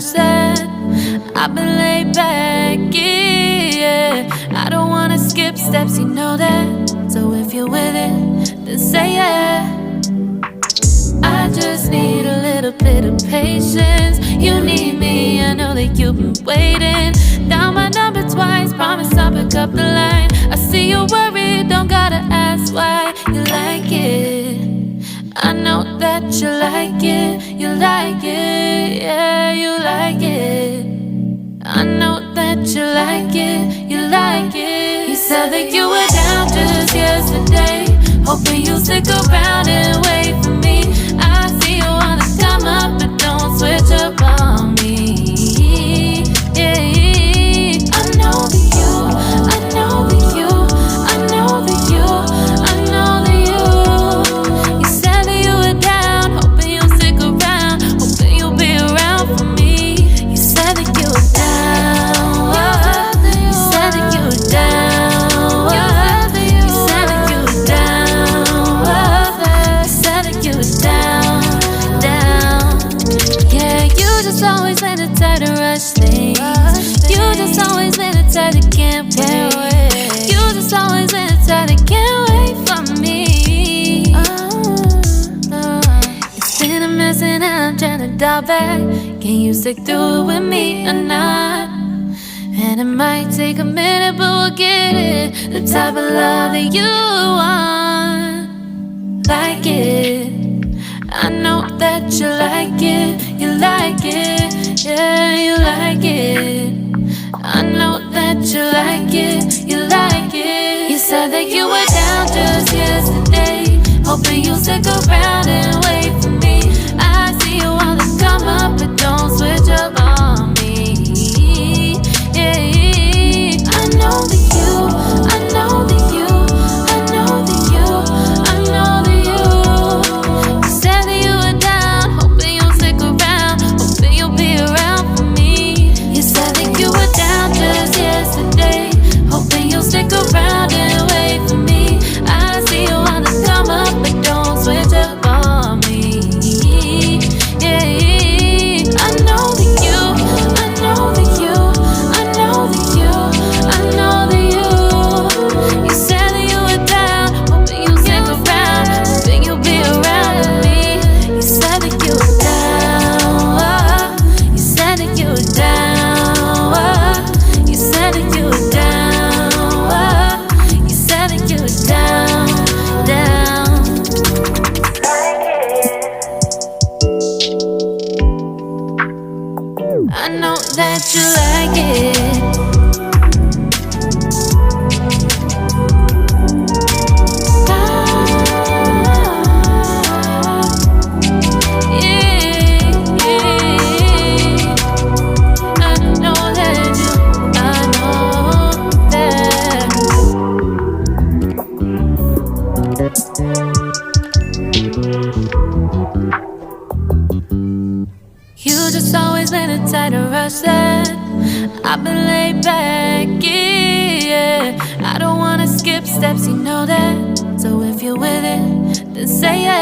rush that. I've been laid back, yeah. I don't wanna skip steps, you know that. So if you're with it, then say yeah. I just need a little bit of patience. You need me, I know that you've been waiting. Down my number twice, promise I'll pick up the line. I see you worried, don't gotta ask why. You like it, I know that you like it. You like it, yeah, you like it. I know that you like it, you like it. You said that you were down just yesterday, hoping you'll stick around and wait for me. I see you wanna come up, but don't switch up on me. Yeah, I know that you, I know that you, I know that you, I know that you. You said that you were down, hoping you'll stick around, hoping you'll be around for me. You said that you were down, you said that you were down, you said that you were down, you said that you were down, down. Yeah, you just always been the type to rush things. You just always been the type that can't wait. You just always been the type that can't wait for me. It's been a mess and I'm trying to dial back. Can you stick through it with me or not? And it might take a minute, but we'll get it. The type of love that you want. Like it, I know that you like it. You like it, yeah, you like it. I know that you like it. You like it. You said that you were down just yesterday, hoping you'll stick around and wait for me. I see you wanna come up, but don't switch up on me. Yeah, I know that you, I know that you, I know that you, I know that you. You said that you were down, hoping you'll stick around, hoping you'll be around for me. You said that you were down just yesterday, hoping you'll stick around and wait for me. I see you wanna come up, but don't switch up on me. Yeah, I know that you, I know that you, I know that you, I know that you. You said that you were down, hoping you'll stick around, hoping you'll be around with me. You said that you were down, you said that you were down, you said that you were down, you said that you were down, down. I know that you like it. You just always been the type to rush that. I've been laid back, yeah. I don't wanna skip steps, you know that. So if you're with it, then say yeah.